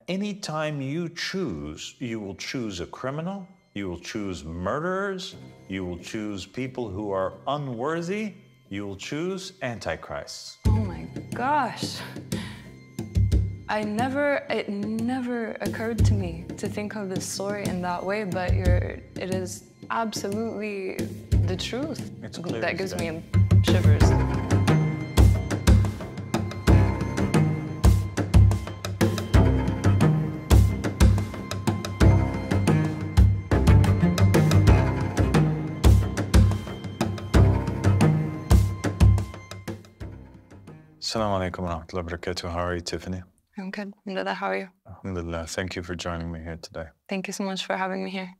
Anytime you will choose a criminal, you will choose murderers, you will choose people who are unworthy, you will choose antichrists. Oh my gosh. It never occurred to me to think of this story in that way, but it is absolutely the truth. It's clear that as gives day. me shivers. Assalamu alaikum wa rahmatullahi wa barakatuh. How are you, Tiffany? I'm good. Alhamdulillah, how are you? Alhamdulillah. Thank you for joining me here today. Thank you so much for having me here.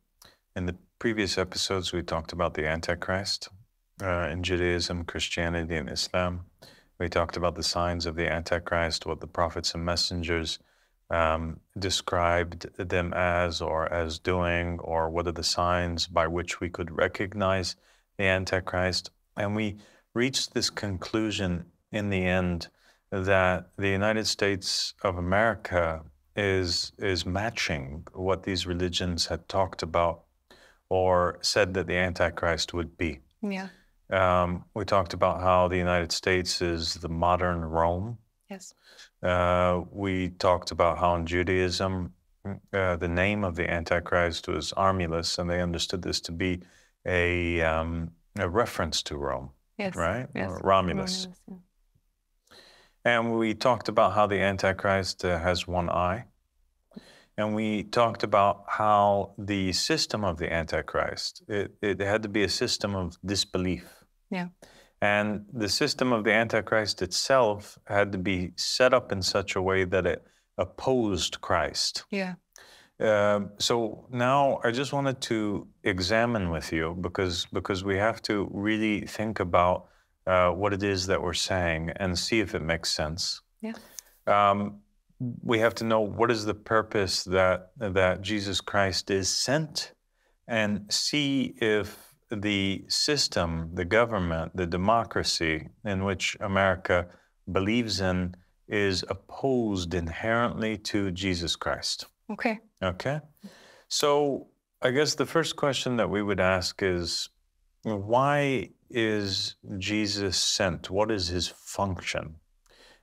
In the previous episodes, we talked about the Antichrist in Judaism, Christianity, and Islam. We talked about the signs of the Antichrist, what the prophets and messengers described them as or as doing, or what are the signs by which we could recognize the Antichrist. And we reached this conclusion in the end that the United States of America is matching what these religions had talked about or said that the Antichrist would be. Yeah. We talked about how the United States is the modern Rome. Yes. We talked about how in Judaism, the name of the Antichrist was Armulus, and they understood this to be a reference to Rome. Yes. Right? Yes. Or Romulus. Yeah. And we talked about how the Antichrist has one eye. And we talked about how the system of the Antichrist, it had to be a system of disbelief. Yeah. And the system of the Antichrist itself had to be set up in such a way that it opposed Christ. Yeah. So now I just wanted to examine with you because we have to really think about what it is that we're saying and see if it makes sense. Yeah. We have to know what is the purpose that Jesus Christ is sent, and see if the system, the government, the democracy in which America believes in is opposed inherently to Jesus Christ. Okay. Okay? So I guess the first question that we would ask is, why is Jesus sent? What is his function?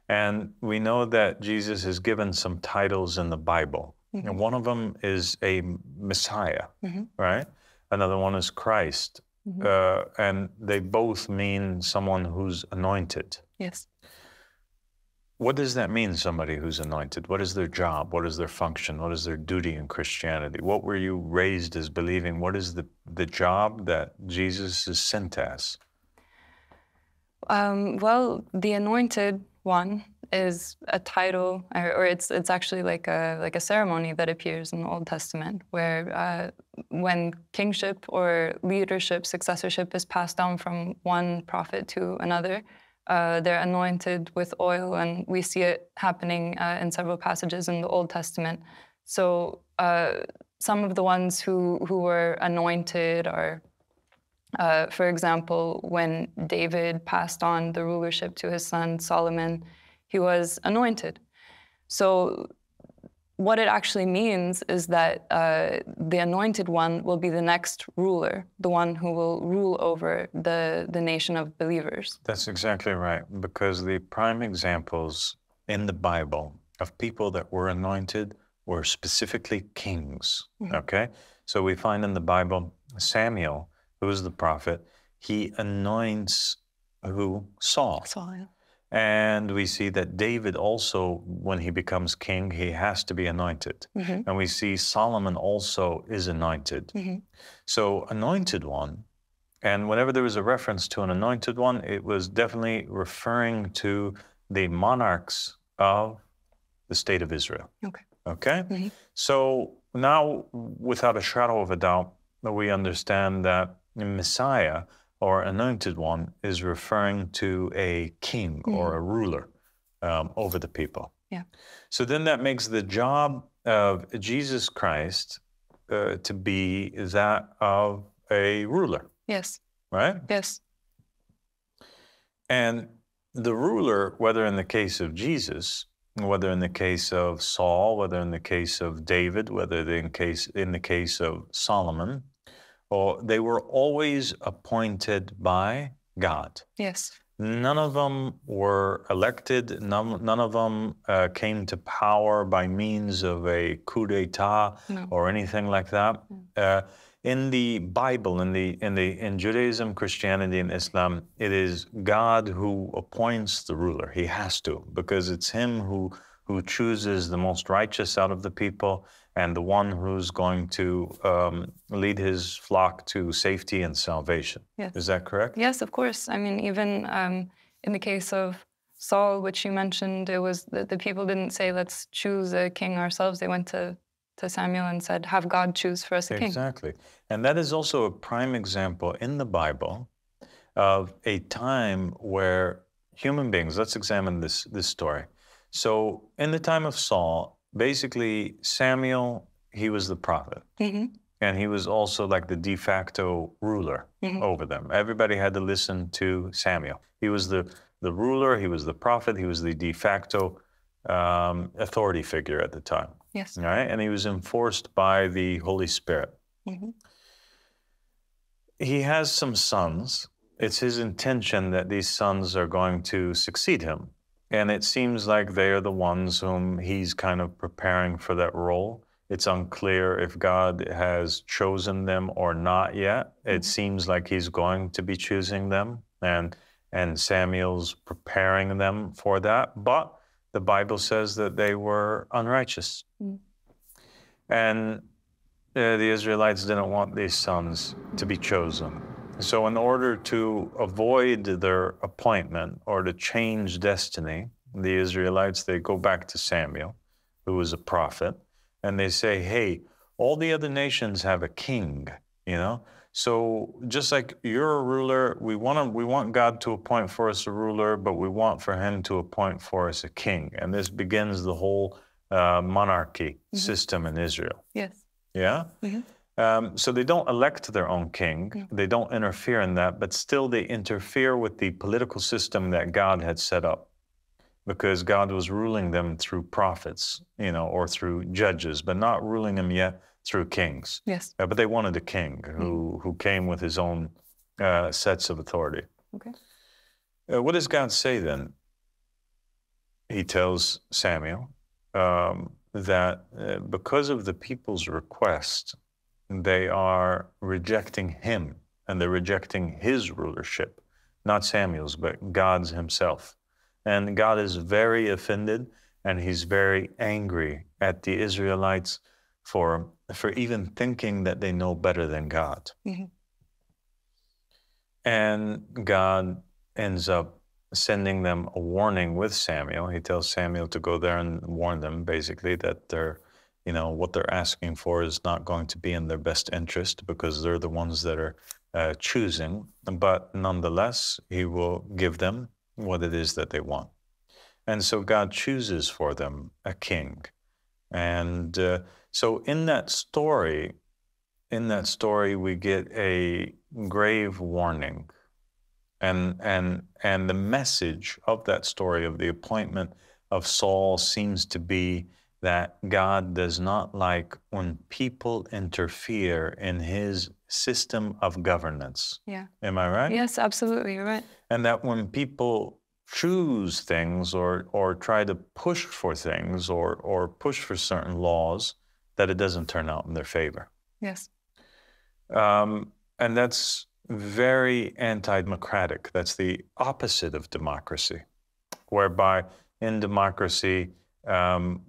And we know that Jesus is given some titles in the Bible. Mm-hmm. And one of them is a Messiah, Mm-hmm. right? Another one is Christ. Mm-hmm. And they both mean someone who's anointed. Yes. What does that mean, somebody who's anointed? What is their job? What is their function? What is their duty in Christianity? What were you raised as believing? What is the job that Jesus is sent as? Well, the Anointed One is a title, or it's actually like a ceremony that appears in the Old Testament, where when kingship or leadership, successorship is passed down from one prophet to another, they're anointed with oil, and we see it happening in several passages in the Old Testament. So some of the ones who were anointed are, for example, when David passed on the rulership to his son Solomon, he was anointed. So what it actually means is that the anointed one will be the next ruler, the one who will rule over the nation of believers. That's exactly right, because the prime examples in the Bible of people that were anointed were specifically kings, Mm-hmm. okay? So we find in the Bible, Samuel, who is the prophet, he anoints who? Saul. Saul, yeah. And we see that David also, when he becomes king, he has to be anointed. Mm-hmm. And we see Solomon also is anointed. Mm-hmm. So anointed one, and whenever there was a reference to an anointed one, it was definitely referring to the monarchs of the state of Israel. Okay. Okay? Mm-hmm. So now, without a shadow of a doubt, we understand that Messiah, or anointed one, is referring to a king or a ruler over the people. Yeah. So then that makes the job of Jesus Christ to be that of a ruler, Yes. right? Yes. And the ruler, whether in the case of Jesus whether in the case of Saul, whether in the case of David, whether in the case of Solomon, or they were always appointed by God. Yes. None of them were elected. None of them came to power by means of a coup d'état or anything like that. In the Bible, in Judaism, Christianity, and Islam, it is God who appoints the ruler. He has to, because it's Him who chooses the most righteous out of the people and the one who's going to lead His flock to safety and salvation. Yes. Is that correct? Yes, of course. I mean, even in the case of Saul, which you mentioned, it was the people didn't say, let's choose a king ourselves. They went to Samuel and said, have God choose for us a king. Exactly. And that is also a prime example in the Bible of a time where human beings, let's examine this story. So in the time of Saul, basically Samuel, he was the prophet. And he was also like the de facto ruler over them. Everybody had to listen to Samuel. He was the ruler, he was the prophet, he was the de facto authority figure at the time. Yes. Right? And he was enforced by the Holy Spirit. He has some sons. It's his intention that these sons are going to succeed him. And it seems like they are the ones whom he's kind of preparing for that role. It's unclear if God has chosen them or not yet. It seems like he's going to be choosing them, and Samuel's preparing them for that. But the Bible says that they were unrighteous. And the Israelites didn't want these sons to be chosen. So in order to avoid their appointment or to change destiny, the Israelites, they go back to Samuel, who was a prophet, and they say, hey, all the other nations have a king, you know? So just like you're a ruler, we want God to appoint for us a ruler, but we want for him to appoint for us a king. And this begins the whole monarchy system in Israel. Yes. Yeah? So they don't elect their own king. They don't interfere in that, but still they interfere with the political system that God had set up, because God was ruling them through prophets, you know, or through judges, but not ruling them yet through kings. Yes. But they wanted a king who came with his own sets of authority. Okay. What does God say then? He tells Samuel that because of the people's request, they are rejecting him, and they're rejecting his rulership, not Samuel's, but God's himself. And God is very offended, and he's very angry at the Israelites for even thinking that they know better than God. And God ends up sending them a warning with Samuel. He tells Samuel to go there and warn them, basically, that they're, you know, what they're asking for is not going to be in their best interest, because they're the ones that are choosing. But nonetheless, he will give them what it is that they want. And so God chooses for them a king. And so in that story, we get a grave warning. And the message of that story, of the appointment of Saul, seems to be that God does not like when people interfere in his system of governance. Yeah. Am I right? Yes, absolutely, you're right. And that when people choose things or try to push for things or push for certain laws, that it doesn't turn out in their favor. Yes. And that's very anti-democratic. That's the opposite of democracy, whereby in democracy,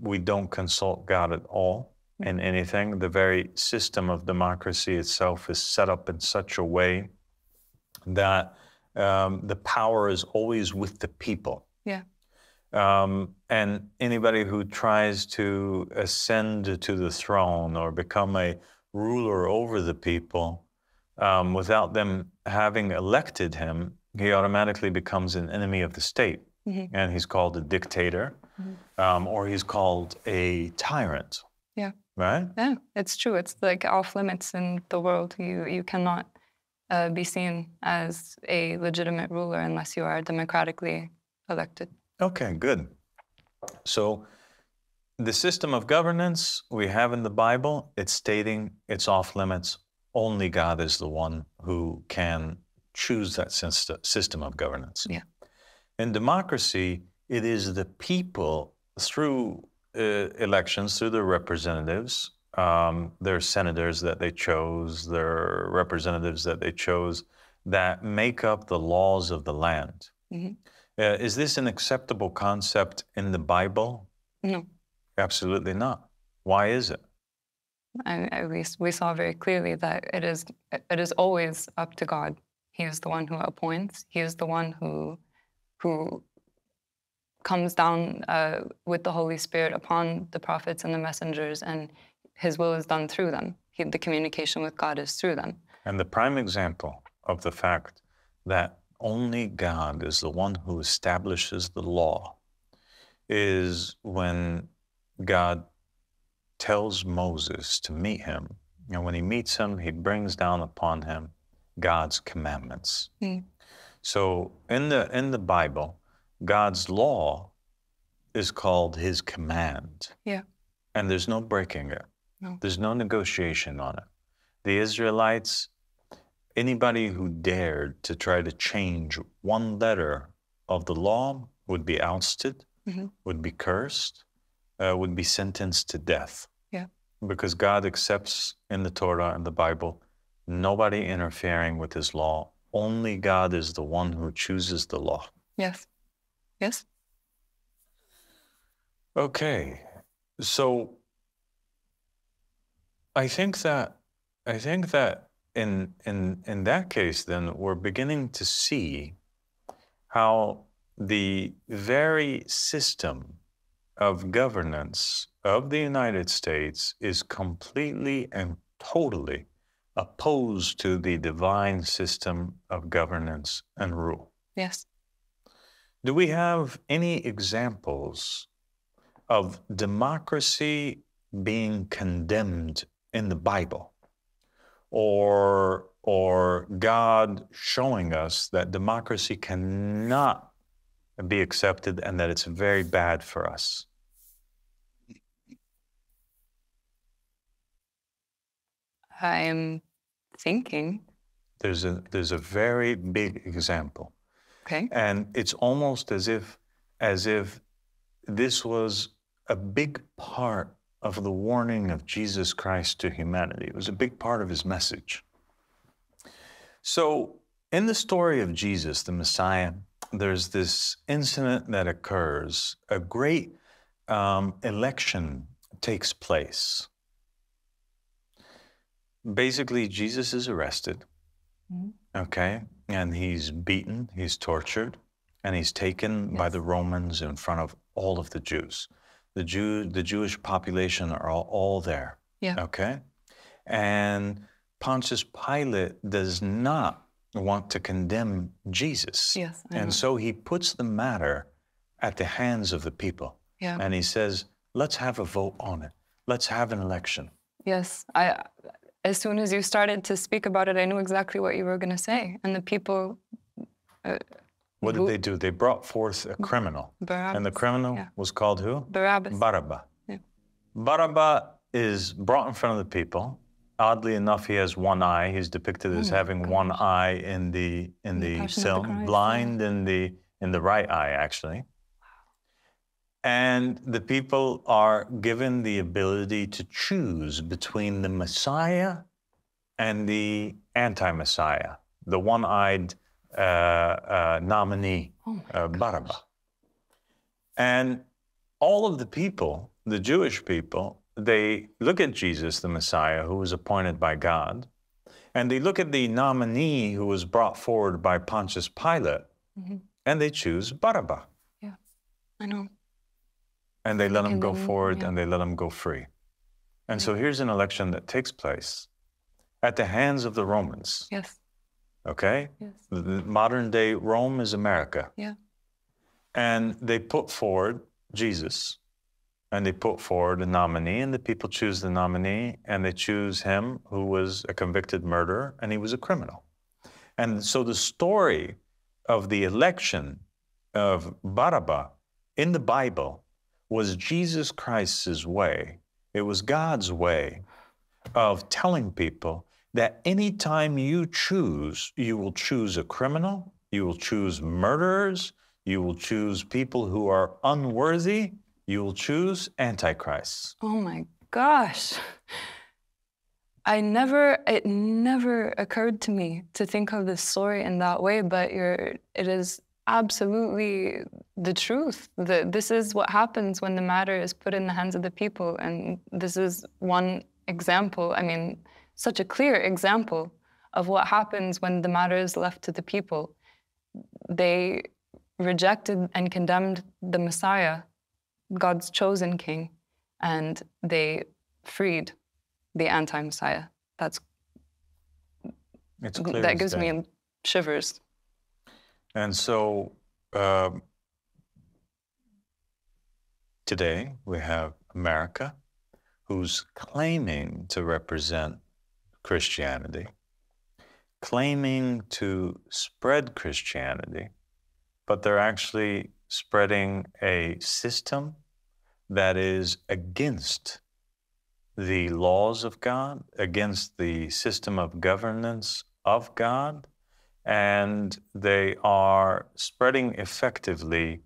we don't consult God at all in anything. The very system of democracy itself is set up in such a way that the power is always with the people. Yeah. And anybody who tries to ascend to the throne or become a ruler over the people, without them having elected him, he automatically becomes an enemy of the state. And he's called a dictator, or he's called a tyrant. Yeah. Right? Yeah, it's true. It's like off limits in the world. You cannot be seen as a legitimate ruler unless you are democratically elected. Okay, good. So the system of governance we have in the Bible, it's stating it's off limits. Only God is the one who can choose that system of governance. Yeah. In democracy, it is the people through elections, through their representatives, their senators that they chose, their representatives that they chose, that make up the laws of the land. Mhm. Is this an acceptable concept in the Bible? No. Absolutely not. Why is it? At least we saw very clearly that it is always up to God. He is the one who appoints. He is the one who comes down with the Holy Spirit upon the prophets and the messengers, and his will is done through them. The communication with God is through them. And the prime example of the fact that only God is the one who establishes the law is when God tells Moses to meet him. And when he meets him, he brings down upon him God's commandments. Mm. So in the Bible, God's law is called his command. Yeah. And there's no breaking it. No. There's no negotiation on it. The Israelites, anybody who dared to try to change one letter of the law would be ousted, would be cursed, would be sentenced to death. Yeah. Because God accepts in the Torah and the Bible nobody interfering with his law. Only God is the one who chooses the law. Yes. Yes. Okay. So I think that in that case, then we're beginning to see how the very system of governance of the United States is completely and totally opposed to the divine system of governance and rule. Yes. Do we have any examples of democracy being condemned in the Bible, or God showing us that democracy cannot be accepted and that it's very bad for us? I am thinking. There's a very big example. Okay. And it's almost as if this was a big part of the warning of Jesus Christ to humanity. It was a big part of his message. So in the story of Jesus, the Messiah, there's this incident that occurs. A great election takes place. Basically, Jesus is arrested, okay? And he's beaten, he's tortured, and he's taken by the Romans in front of all of the Jews. The Jewish population are all there, okay? And Pontius Pilate does not want to condemn Jesus. Yes, I and know. so he puts the matter at the hands of the people. Yeah. And he says, let's have a vote on it. Let's have an election. Yes. As soon as you started to speak about it, I knew exactly what you were going to say. And the people... What did they do? They brought forth a criminal. Barabbas. And the criminal was called who? Barabbas. Barabbas. Yeah. Barabbas is brought in front of the people. Oddly enough, he has one eye. He's depicted as having one eye in the Passion of the film, Christ, blind in the right eye, actually. And the people are given the ability to choose between the Messiah and the anti-Messiah, the one-eyed nominee, Barabbas. And all of the people, the Jewish people, they look at Jesus, the Messiah, who was appointed by God, and they look at the nominee who was brought forward by Pontius Pilate, and they choose Barabbas. Yeah, I know. And they let him go forward, and they let him go free. And so here's an election that takes place at the hands of the Romans. Yes. Okay? Yes. The modern day Rome is America. Yeah. And they put forward Jesus, and they put forward a nominee, and the people choose the nominee, and they choose him who was a convicted murderer, and he was a criminal. And so the story of the election of Barabbas in the Bible was Jesus Christ's way. It was God's way of telling people that anytime you choose, you will choose a criminal, you will choose murderers, you will choose people who are unworthy, you will choose antichrists. Oh my gosh. It never occurred to me to think of this story in that way, but it is absolutely the truth. This is what happens when the matter is put in the hands of the people. And this is one example, I mean, such a clear example of what happens when the matter is left to the people. They rejected and condemned the Messiah, God's chosen king, and they freed the anti-Messiah. It's clear that as gives day. me shivers. And so today we have America, who's claiming to represent Christianity, claiming to spread Christianity, but they're actually spreading a system that is against the laws of God, against the system of governance of God, and they are spreading effectively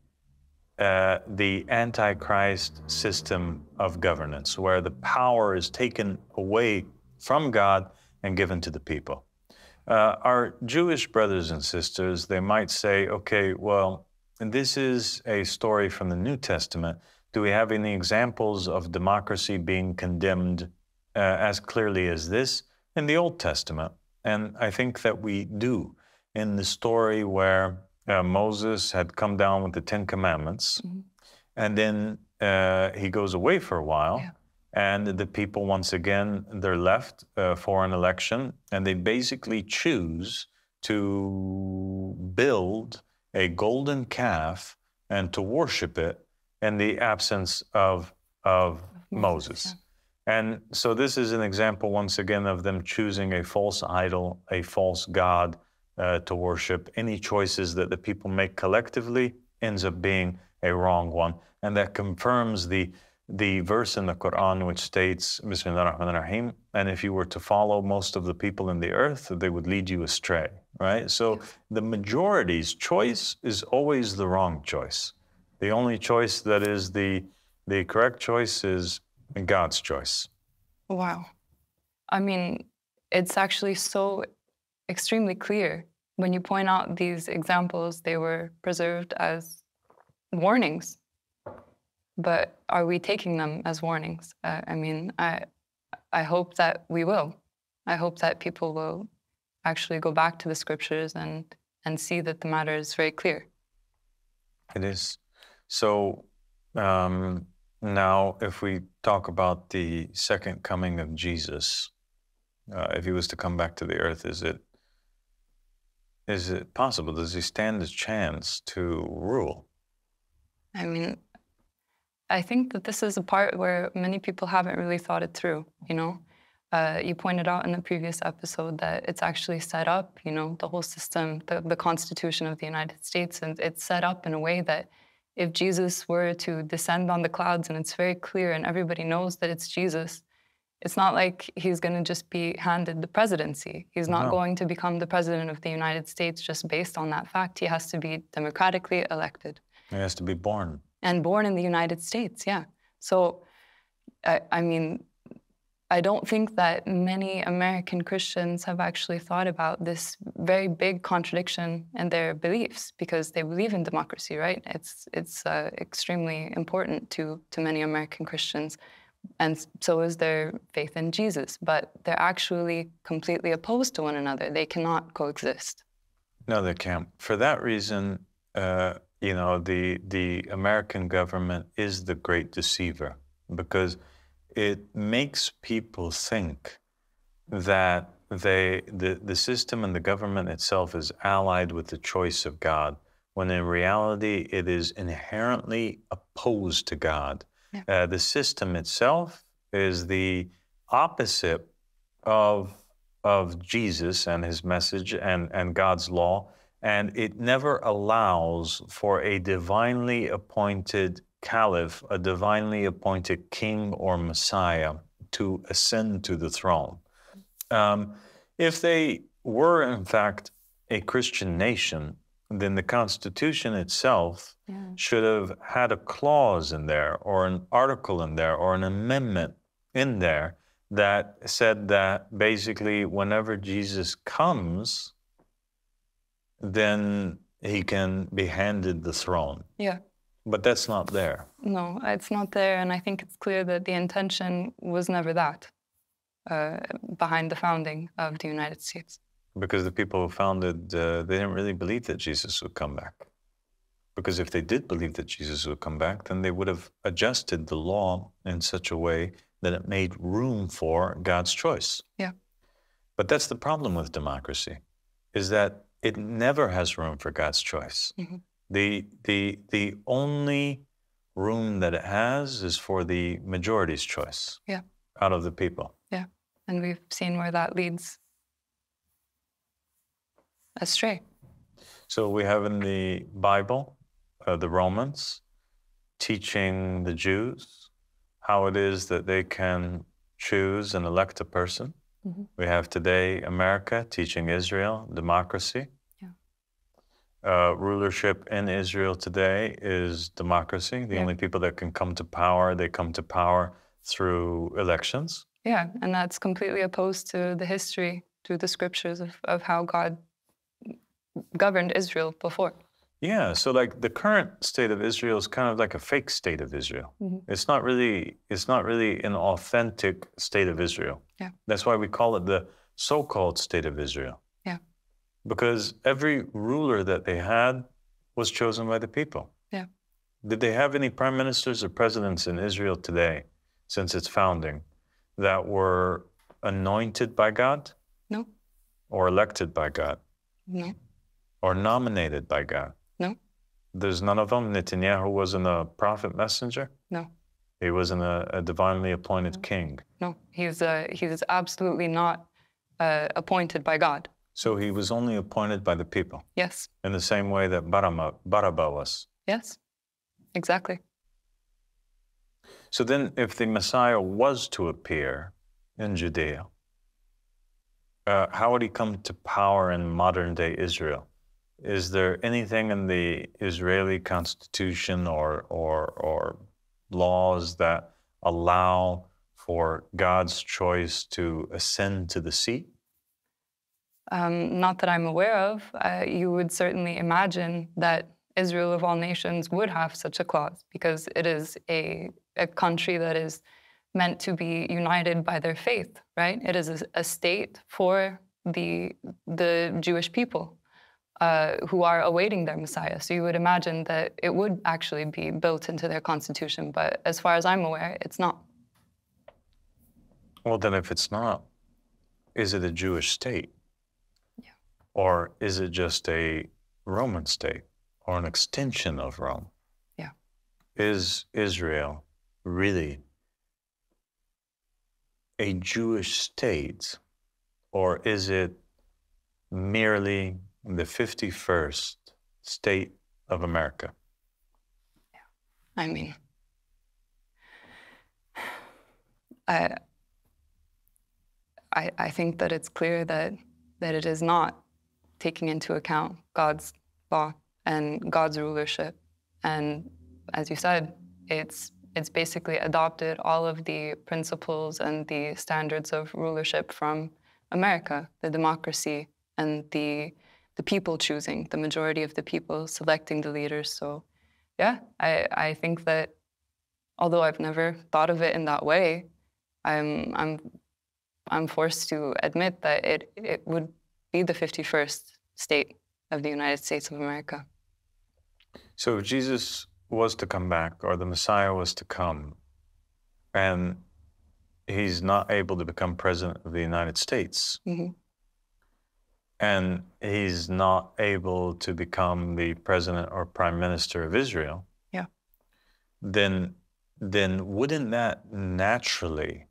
the Antichrist system of governance, where the power is taken away from God and given to the people. Our Jewish brothers and sisters, they might say, okay, well, this is a story from the New Testament. Do we have any examples of democracy being condemned as clearly as this in the Old Testament? And I think that we do. In the story where Moses had come down with the Ten Commandments, and then he goes away for a while, and the people, once again, they're left for an election, and they basically choose to build a golden calf and to worship it in the absence of Moses. And so this is an example, once again, of them choosing a false idol, a false god to worship. Any choices that the people make collectively ends up being a wrong one. And that confirms the verse in the Quran which states, Bismillah ar-Rahman ar-Rahim, and if you were to follow most of the people in the earth, they would lead you astray, right? So the majority's choice is always the wrong choice. The only choice that is the correct choice is God's choice. Wow. I mean, it's actually so extremely clear. When you point out these examples, they were preserved as warnings. But are we taking them as warnings? I mean, I hope that we will. I hope that people will actually go back to the scriptures and see that the matter is very clear. It is. So now if we talk about the second coming of Jesus, if he was to come back to the earth, is it possible? Does he stand a chance to rule? I mean, I think that this is a part where many people haven't really thought it through, you know? You pointed out in the previous episode that it's actually set up, you know, the whole system, the Constitution of the United States, and it's set up in a way that if Jesus were to descend on the clouds, and it's very clear and everybody knows that it's Jesus, it's not like he's going to just be handed the presidency. He's not going to become the president of the United States just based on that fact. He has to be democratically elected. He has to be born. And born in the United States, yeah. So, I mean, I don't think that many American Christians have actually thought about this very big contradiction in their beliefs, because they believe in democracy, right? It's extremely important to many American Christians, and so is their faith in Jesus. But they're actually completely opposed to one another. They cannot coexist. No, they can't. For that reason, you know, the American government is the great deceiver, because it makes people think that the system and the government itself is allied with the choice of God, when in reality it is inherently opposed to God. Yeah. The system itself is the opposite of Jesus and his message and God's law, and it never allows for a divinely appointed caliph, a divinely appointed king or Messiah, to ascend to the throne. If they were, in fact, a Christian nation, then the Constitution itself should have had a clause in there, or an article in there, or an amendment in there that said that basically whenever Jesus comes, then he can be handed the throne. Yeah. But that's not there. No, it's not there, and I think it's clear that the intention was never that behind the founding of the United States. Because the people who founded, they didn't really believe that Jesus would come back. Because if they did believe that Jesus would come back, then they would have adjusted the law in such a way that it made room for God's choice. Yeah. But that's the problem with democracy, is that it never has room for God's choice. Mm-hmm. The only room that it has is for the majority's choice. Yeah. Out of the people. Yeah. And we've seen where that leads astray. So we have in the Bible, the Romans teaching the Jews how it is that they can choose and elect a person. Mm-hmm. We have today America teaching Israel democracy. Rulership in Israel today is democracy. The only people that can come to power, they come to power through elections. Yeah, and that's completely opposed to the history, to the scriptures of how God governed Israel before. Yeah, so like the current state of Israel is kind of like a fake state of Israel. Mm-hmm. It's not really an authentic state of Israel. Yeah. That's why we call it the so-called state of Israel. Yeah. Because every ruler that they had was chosen by the people. Yeah. Did they have any prime ministers or presidents in Israel today, since its founding, that were anointed by God? No. Or elected by God? No. Or nominated by God? No. There's none of them? Netanyahu wasn't a prophet messenger? No. He wasn't a divinely appointed king? No, he was absolutely not appointed by God. So he was only appointed by the people? Yes. In the same way that Barabbas was? Yes, exactly. So then if the Messiah was to appear in Judea, how would he come to power in modern-day Israel? Is there anything in the Israeli constitution or laws that allow for God's choice to ascend to the seat? Not that I'm aware of. You would certainly imagine that Israel of all nations would have such a clause, because it is a country that is meant to be united by their faith, right? It is a state for the Jewish people who are awaiting their Messiah. So you would imagine that it would actually be built into their constitution, but as far as I'm aware, it's not. Well, then if it's not, is it a Jewish state? Yeah. Or is it just a Roman state or an extension of Rome? Yeah. Is Israel really a Jewish state, or is it merely the 51st state of America? Yeah. I mean, I think that it's clear that it is not taking into account God's law and God's rulership. And as you said, it's basically adopted all of the principles and the standards of rulership from America, the democracy and the people choosing, the majority of the people selecting the leaders. So yeah, I think that although I've never thought of it in that way, I'm forced to admit that it would be the 51st state of the United States of America. So if Jesus was to come back, or the Messiah was to come, and he's not able to become president of the United States, mm-hmm. and he's not able to become the president or prime minister of Israel, yeah, then wouldn't that naturally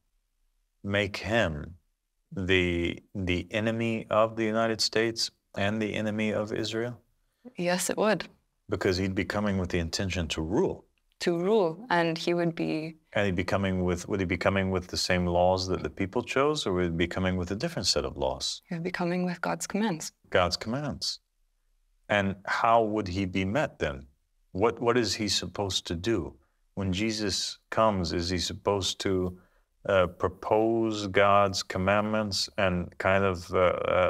make him the enemy of the United States and the enemy of Israel? Yes, it would. Because he'd be coming with the intention to rule. to rule, and he would be. And would he be coming with the same laws that the people chose, or would he be coming with a different set of laws? He would be coming with God's commands. God's commands. And how would he be met then? What is he supposed to do? When Jesus comes, is he supposed to propose God's commandments and kind of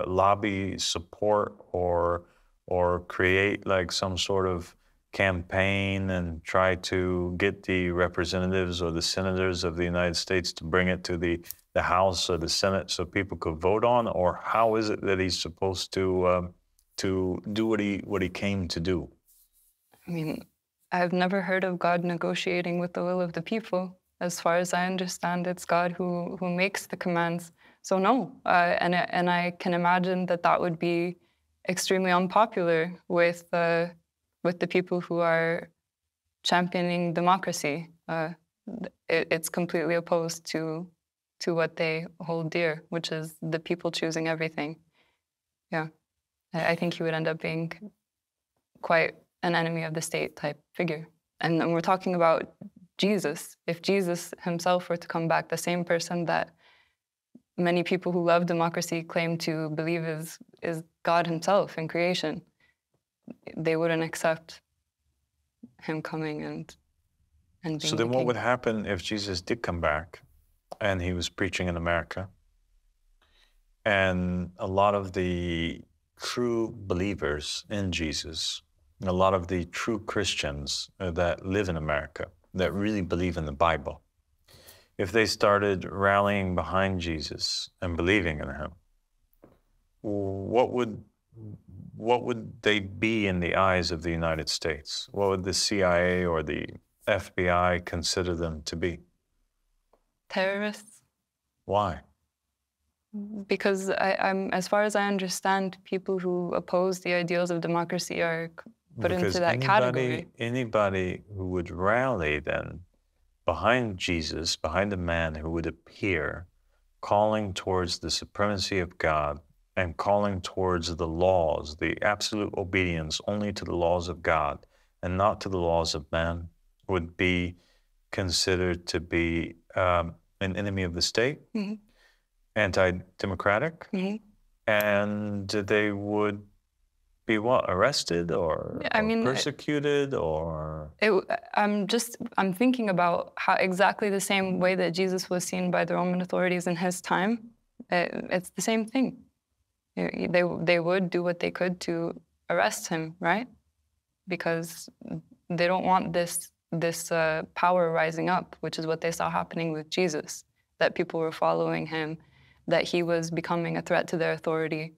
lobby support or create like some sort of campaign and try to get the representatives or the senators of the United States to bring it to the House or the Senate so people could vote on? Or how is it that he's supposed to do what he came to do? I mean, I've never heard of God negotiating with the will of the people. As far as I understand, it's God who makes the commands. So no, and I can imagine that would be extremely unpopular with the people who are championing democracy. It's completely opposed to what they hold dear, which is the people choosing everything. Yeah, I think he would end up being quite an enemy of the state type figure. And then we're talking about Jesus. If Jesus himself were to come back, the same person that many people who love democracy claim to believe is God himself in creation, they wouldn't accept him coming and being So then the what king. would happen if Jesus did come back and he was preaching in America, and a lot of the true believers in Jesus, a lot of the true Christians that live in America, that really believe in the Bible, if they started rallying behind Jesus and believing in him, what would they be in the eyes of the United States? What would the CIA or the FBI consider them to be? Terrorists? Why? Because I'm, as far as I understand, people who oppose the ideals of democracy are put into that category. Anybody who would rally then behind Jesus, behind a man who would appear calling towards the supremacy of God and calling towards the laws, the absolute obedience only to the laws of God and not to the laws of man, would be considered to be an enemy of the state, Mm-hmm. anti-democratic, Mm-hmm. and they would be what, arrested or persecuted or? I'm thinking about how exactly the same way that Jesus was seen by the Roman authorities in his time. It's the same thing. They would do what they could to arrest him, right? Because they don't want this power rising up, which is what they saw happening with Jesus, that people were following him, that he was becoming a threat to their authority.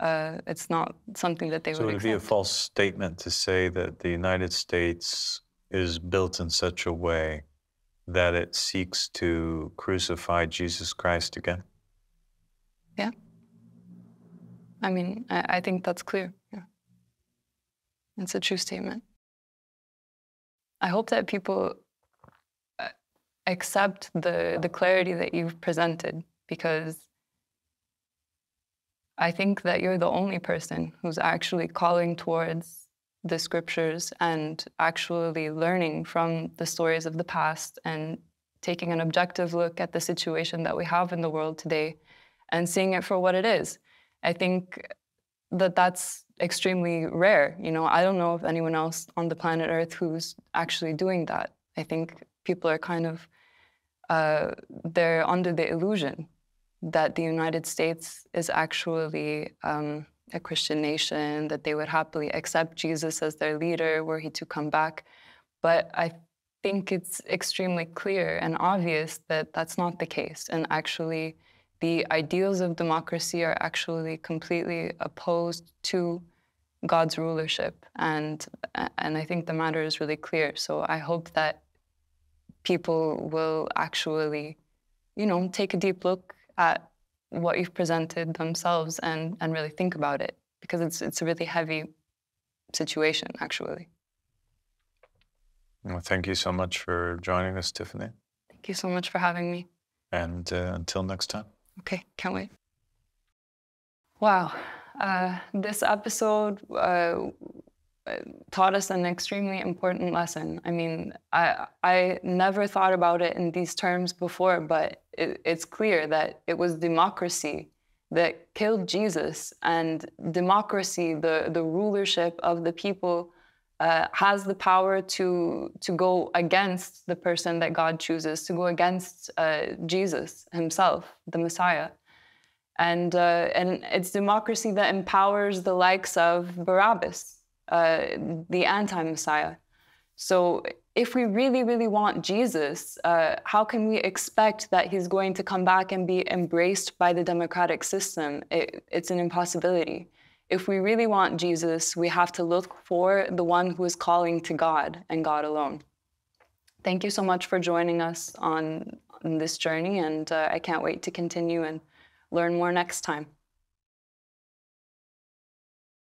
It's not something that they would accept. So it would be a false statement to say that the United States is built in such a way that it seeks to crucify Jesus Christ again? Yeah. I mean, I think that's clear. Yeah. It's a true statement. I hope that people accept the clarity that you've presented, because I think that you're the only person who's actually calling towards the scriptures and actually learning from the stories of the past and taking an objective look at the situation that we have in the world today and seeing it for what it is. I think that that's extremely rare. You know, I don't know of anyone else on the planet Earth who's actually doing that. I think people are kind of, they're under the illusion that the United States is actually a Christian nation, that they would happily accept Jesus as their leader were he to come back. But I think it's extremely clear and obvious that that's not the case. And actually, the ideals of democracy are actually completely opposed to God's rulership. And I think the matter is really clear. So I hope that people will actually, you know, take a deep look at what you've presented themselves and really think about it, because it's a really heavy situation, actually. Well, thank you so much for joining us, Tiffany. Thank you so much for having me. And until next time. Okay, can't wait. Wow. This episode taught us an extremely important lesson. I mean, I never thought about it in these terms before, but it's clear that it was democracy that killed Jesus, and democracy, the rulership of the people, has the power to go against the person that God chooses, to go against Jesus himself, the Messiah. And it's democracy that empowers the likes of Barabbas, the anti-Messiah. So if we really, really want Jesus, how can we expect that he's going to come back and be embraced by the democratic system? It's an impossibility. If we really want Jesus, we have to look for the one who is calling to God and God alone. Thank you so much for joining us on this journey, and I can't wait to continue and learn more next time.